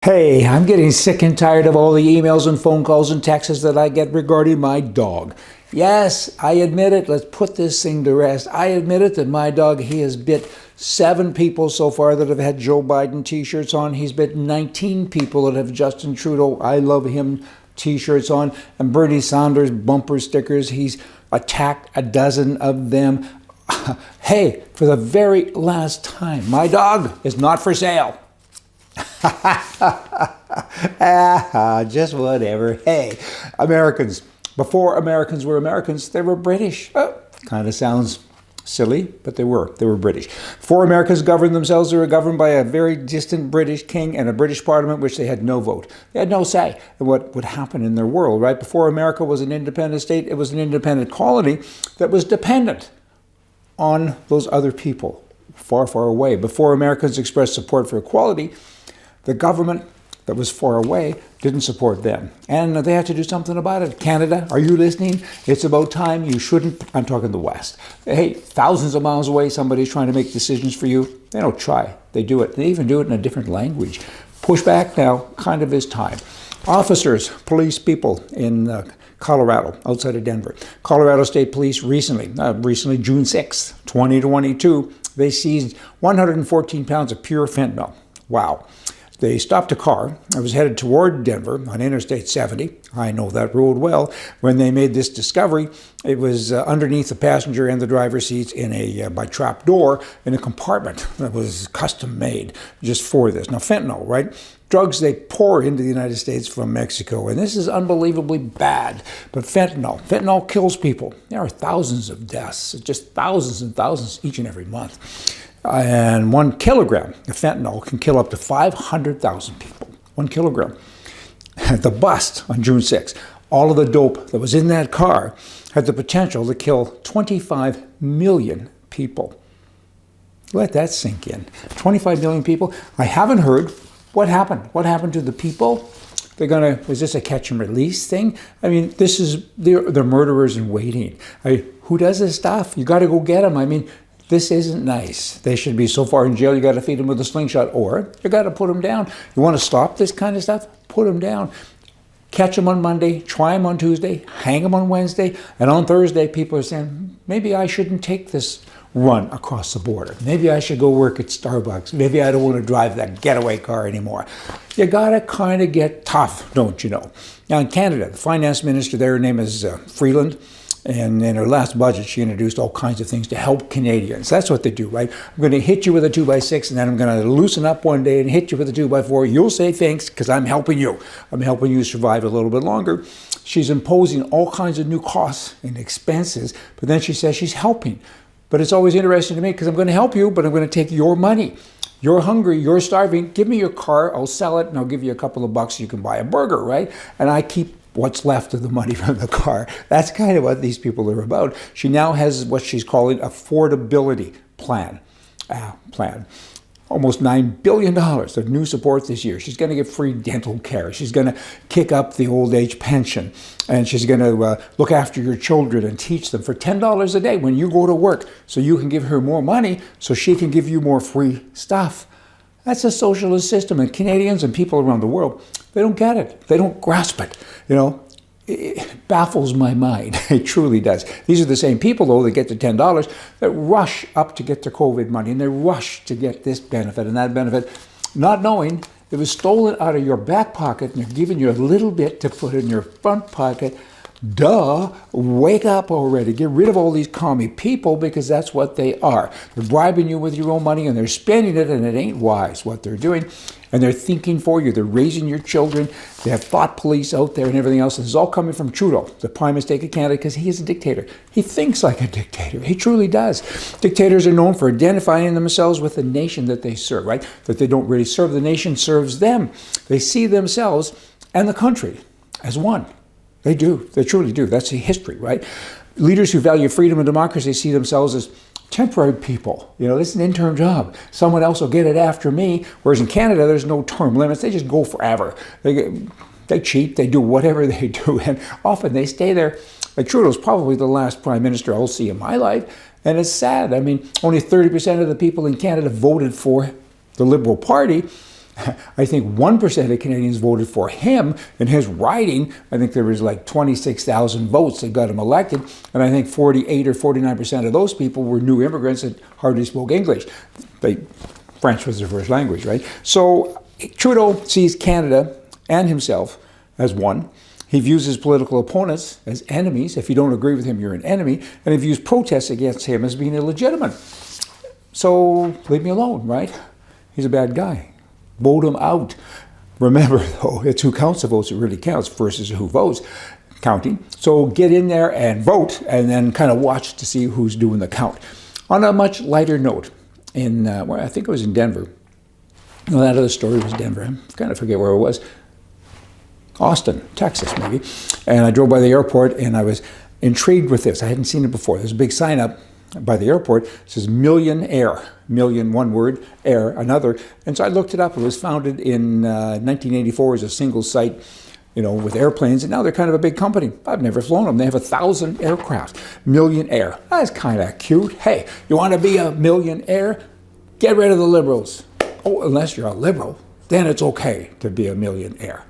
Hey, I'm getting sick and tired of all the emails and phone calls and texts that I get regarding my dog. Yes, I admit it. Let's put this thing to rest. I admit it that my dog, he has bit 7 people so far that have had Joe Biden t-shirts on. He's bit 19 people that have Justin Trudeau, I love him t-shirts on, and Bernie Sanders bumper stickers. He's attacked a dozen of them. Hey, for the very last time, my dog is not for sale. Just whatever. Hey, Americans. Before Americans were Americans, they were British. Kind of sounds silly, but they were. They were British. Before Americans governed themselves, they were governed by a very distant British king and a British parliament, which they had no vote. They had no say in what would happen in their world, right? Before America was an independent state, it was an independent colony that was dependent on those other people far, far away. Before Americans expressed support for equality, the government that was far away didn't support them. And they had to do something about it. Canada, are you listening? It's about time. You shouldn't. I'm talking the West. Hey, thousands of miles away, somebody's trying to make decisions for you. They don't try. They do it. They even do it in a different language. Push back now kind of is time. Officers, police people in Colorado, outside of Denver. Colorado State Police recently, June 6th, 2022, they seized 114 pounds of pure fentanyl. Wow. They stopped a car. I was headed toward Denver on Interstate 70. I know that road well. When they made this discovery, it was underneath the passenger and the driver's seats in by trap door in a compartment that was custom made just for this. Now, fentanyl, right? Drugs they pour into the United States from Mexico, and this is unbelievably bad. But fentanyl kills people. There are thousands of deaths, just thousands and thousands each and every month. And 1 kilogram of fentanyl can kill up to 500,000 people. 1 kilogram. The bust on June 6th, all of the dope that was in that car had the potential to kill 25 million people. Let that sink in. 25 million people. I haven't heard what happened. What happened to the people? Was this a catch and release thing? I mean, they're murderers in waiting. Who does this stuff? You got to go get them. I mean, this isn't nice. They should be so far in jail, you got to feed them with a slingshot, or you got to put them down. You want to stop this kind of stuff? Put them down. Catch them on Monday, try them on Tuesday, hang them on Wednesday, and on Thursday, people are saying, maybe I shouldn't take this run across the border. Maybe I should go work at Starbucks. Maybe I don't want to drive that getaway car anymore. You got to kind of get tough, don't you know? Now in Canada, the finance minister there, her name is Freeland. And in her last budget, she introduced all kinds of things to help Canadians. That's what they do, right? I'm going to hit you with a 2x6, and then I'm going to loosen up one day and hit you with a 2x4. You'll say thanks because I'm helping you. I'm helping you survive a little bit longer. She's imposing all kinds of new costs and expenses, but then she says she's helping. But it's always interesting to me because I'm going to help you, but I'm going to take your money. You're hungry, you're starving. Give me your car, I'll sell it, and I'll give you a couple of bucks so you can buy a burger, right? And I keep what's left of the money from the car. That's kind of what these people are about. She now has what she's calling affordability plan. Almost $9 billion of new support this year. She's going to give free dental care. She's going to kick up the old age pension. And she's going to look after your children and teach them for $10 a day when you go to work. So you can give her more money so she can give you more free stuff. That's a socialist system, and Canadians and people around the world, they don't get it. They don't grasp it. You know, it baffles my mind. It truly does. These are the same people, though, that get the $10 that rush up to get their COVID money, and they rush to get this benefit and that benefit, not knowing it was stolen out of your back pocket, and they're giving you a little bit to put in your front pocket. Duh, wake up already. Get rid of all these commie people because that's what they are. They're bribing you with your own money and they're spending it, and it ain't wise what they're doing. And they're thinking for you. They're raising your children. They have thought police out there and everything else. This is all coming from Trudeau, the Prime Minister of Canada, because he is a dictator. He thinks like a dictator. He truly does. Dictators are known for identifying themselves with the nation that they serve, right? That they don't really serve. The nation serves them. They see themselves and the country as one. They do. They truly do. That's the history, right? Leaders who value freedom and democracy see themselves as temporary people. You know, this is an interim job. Someone else will get it after me. Whereas in Canada, there's no term limits. They just go forever. They cheat. They do whatever they do. And often they stay there. Like Trudeau's probably the last prime minister I'll see in my life. And it's sad. I mean, only 30% of the people in Canada voted for the Liberal Party. I think 1% of Canadians voted for him in his riding. I think there was like 26,000 votes that got him elected. And I think 48 or 49% of those people were new immigrants that hardly spoke English. French was their first language, right? So Trudeau sees Canada and himself as one. He views his political opponents as enemies. If you don't agree with him, you're an enemy. And he views protests against him as being illegitimate. So leave me alone, right? He's a bad guy. Vote him out. Remember, though, it's who counts the votes that really counts versus who votes counting. So get in there and vote, and then kind of watch to see who's doing the count. On a much lighter note, well, I think it was in Denver. No, that other story was Denver. I kind of forget where it was. Austin, Texas, maybe. And I drove by the airport, and I was intrigued with this. I hadn't seen it before. There's a big sign up by the airport. It says million air. Million, one word, air, another. And so I looked it up. It was founded in 1984 as a single site, with airplanes. And now they're kind of a big company. I've never flown them. They have 1,000 aircraft. Million air. That's kind of cute. Hey, you want to be a millionaire? Get rid of the liberals. Oh, unless you're a liberal, then it's okay to be a millionaire.